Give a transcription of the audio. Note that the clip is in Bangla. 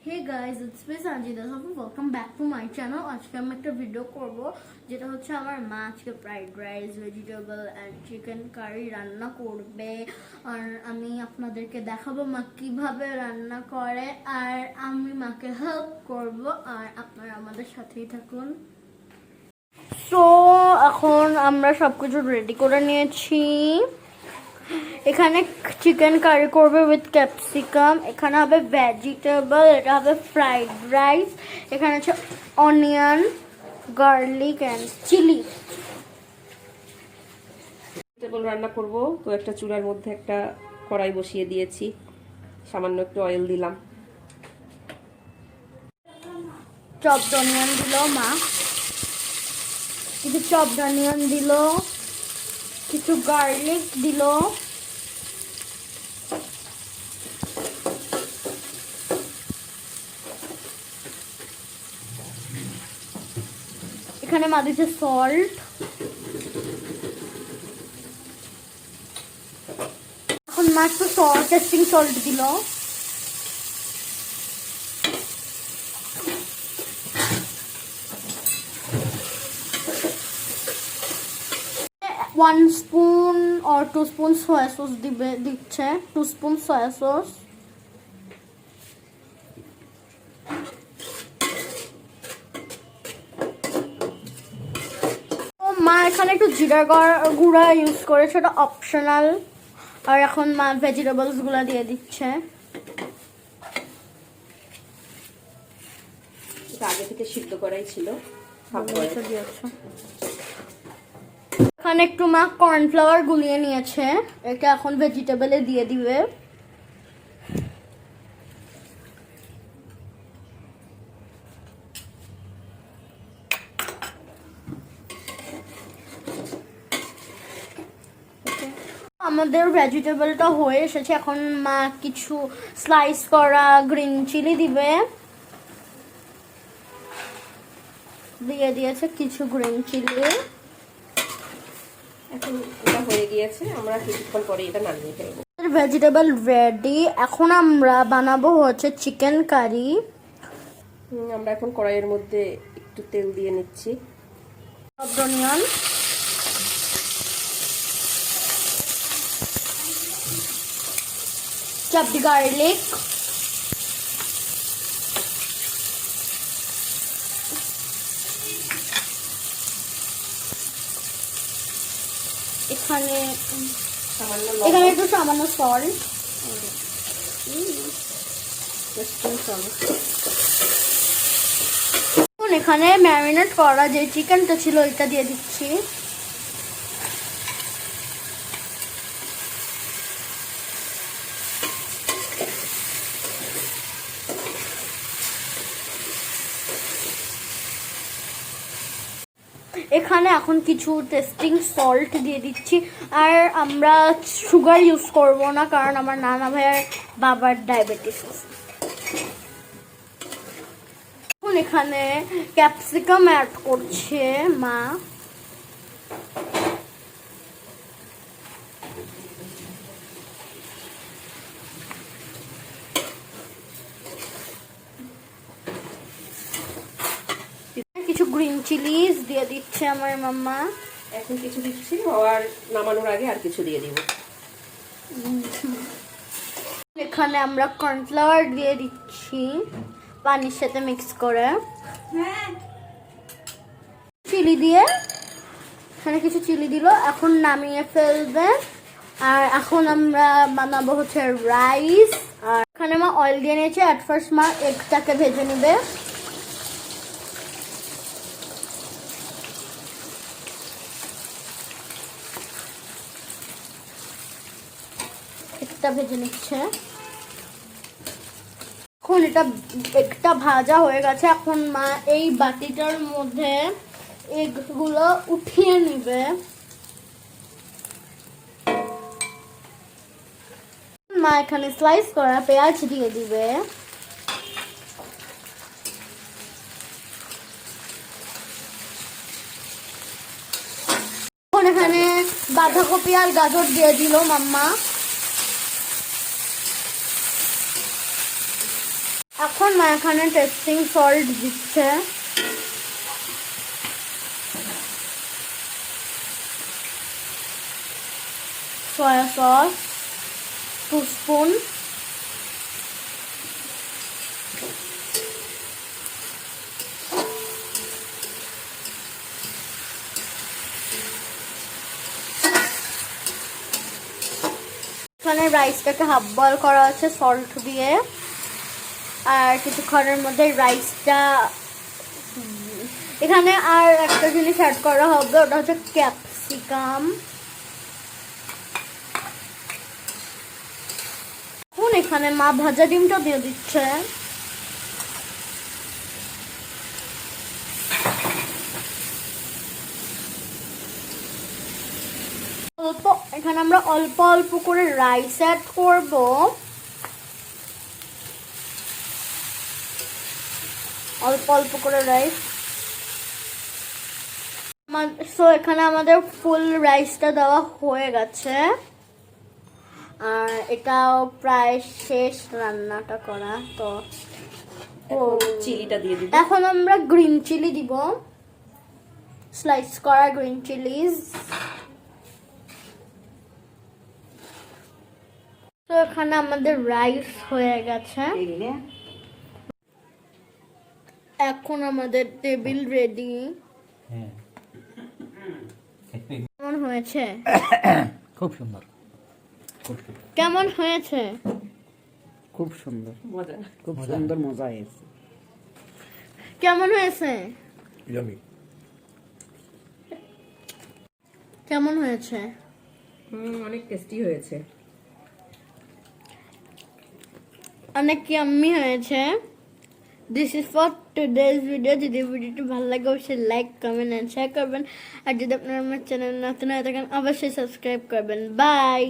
Hey guys, it's me Sanjida. Welcome back to my channel. আজকে আমি একটা ভিডিও করব যেটা হচ্ছে আমার মা আজকে fried rice, vegetable and chicken curry রান্না করবে আর আমি আপনাদেরকে দেখাবো মা কিভাবে রান্না করে আর আমি মাকে হেল্প করব আর আপনারা আমাদের সাথেই থাকুন। সো এখন আমরা সবকিছু রেডি করে নিয়েছি। এখানে চিকেন কারি করবে উইথ ক্যাপসিকাম, এখানে হবে ভেজিটেবল, এটা হবে ফ্রাইড রাইস, এখানে আছে onion, garlic and chilli. Vegetable রান্না করব তো একটা চুলার মধ্যে একটা কড়াই বসিয়ে দিয়েছি, সামান্য একটু অয়েল দিলাম, চপড অনিয়ন দিল মা, কিছু চপড অনিয়ন দিল, কিছু গার্লিক দিল, এখানে মা দিচ্ছে সল্ট, এখন মা একটু টেস্টিং সল্ট দিল, one spoon or 2 spoon soya sauce দিচ্ছে, 2 স্পুন সয়া সস, মা এখানে একটু জিরা গুঁড়া ইউজ করে, সেটা অপশনাল। আর এখন মা ভেজিটেবলস গুলা দিয়ে দিচ্ছে, আগে থেকে সিদ্ধ করাই ছিল। এখানে একটু মা কর্নফ্লাওয়ার গুলিয়ে নিয়েছে, এটা এখন ভেজিটেবলে দিয়ে দিবে। আমাদের ভেজিটেবলটা হয়ে এসেছে, এখন মা কিছু স্লাইস করা গ্রিন চিলি দিবে, দিয়ে দিয়েছে কিছু গ্রিন চিলি। এখন এটা হয়ে গিয়েছে, আমরা কিছুক্ষণ পরে এটা নামিয়ে ফেলবো। ভেজিটেবল রেডি, এখন আমরা বানাবো হচ্ছে চিকেন কারি। আমরা এখন কড়াইয়ের মধ্যে একটু তেল দিয়ে নিচ্ছি, অনিয়ন, chopped garlic, এখানে একটু সামান্য সল্ট, এখানে ম্যারিনেট করা যে চিকেনটা ছিল এটা দিয়ে দিচ্ছি, এখানে এখন কিছু টেস্টিং সল্ট দিয়ে দিচ্ছি। আর আমরা সুগার ইউজ করব না, কারণ আমার নানা ভাইয়ের বাবার ডায়াবেটিস আছে। এখন এখানে ক্যাপসিকাম অ্যাড করছে মা, কিছু গ্রিন চিলিজ দিয়ে দিচ্ছে আমার মাম্মা। এখন কিছু দিচ্ছি, আর নামানোর আগে আর কিছু দিয়ে দিব। এখানে আমরা কর্নফ্লাওয়ার দিয়ে দিচ্ছি পানির সাথে মিক্স করে, চিলি দিয়ে, এখানে কিছু চিলি দিল, এখন নামিয়ে ফেলবে। আর এখন আমরা বানাবো হচ্ছে রাইস। আর এখানে মা অয়েল দিয়ে নিয়েছে, অ্যাট ফার্স্ট মা এগটাকে ভেজে নেবে, ভেজে নিচ্ছে। এখন একটা ভাজা হয়ে গেছে, এখন মা এই বাটিটার মধ্যে এগুলো উঠিয়ে নিবে। মা এখানে স্লাইস করা পেঁয়াজ দিয়ে দিবে, এখন এখানে বাঁধাকপি আর গাজর দিয়ে দিল মাম্মা। এখন মা এখানে টেস্টিং সল্ট দিচ্ছে। সয়া সস 2 স্পুন, এখানে রাইসটাকে হাফ বয়েল করা আছে সল্ট দিয়ে, আর কিছুক্ষণের মধ্যে রাইসটা এখানে আর একটা জিনিস অ্যাড করা হবে, ওটা হচ্ছে ক্যাপসিকাম। এখন এখানে মা ভাজা ডিমটা দিয়ে দিচ্ছে। এখানে আমরা অল্প অল্প করে রাইস অ্যাড করব। অল্প অল্প করে রাইস। সো এখানে আমাদের ফুল রাইসটা দেওয়া হয়ে গেছে, আর এটাও প্রায় শেষ রান্নাটা করা। তো চিলিটা দিয়ে দিব। এখন আমরা গ্রিন চিলি দিব, স্লাইস করা গ্রিন চিলিজ। তো এখানে আমাদের রাইস হয়ে গেছে, এখন আমাদের টেবিল রেডি। কেমন হয়েছে? খুব সুন্দর, খুব সুন্দর, কেমন হয়েছে? খুব সুন্দর, মজা, খুব সুন্দর, মজা হয়েছে। কেমন হয়েছে? কেমন হয়েছে? অনেক টেস্টি হয়েছে, অনেক ইয়াম্মি হয়েছে। This is for today's video. যদি ভিডিওটি ভালো লাগে অবশ্যই লাইক, কমেন্ট এন্ড শেয়ার করবেন, আর যদি আপনারা আমার চ্যানেল নতুন হয়ে থাকেন অবশ্যই সাবস্ক্রাইব করবেন। বাই।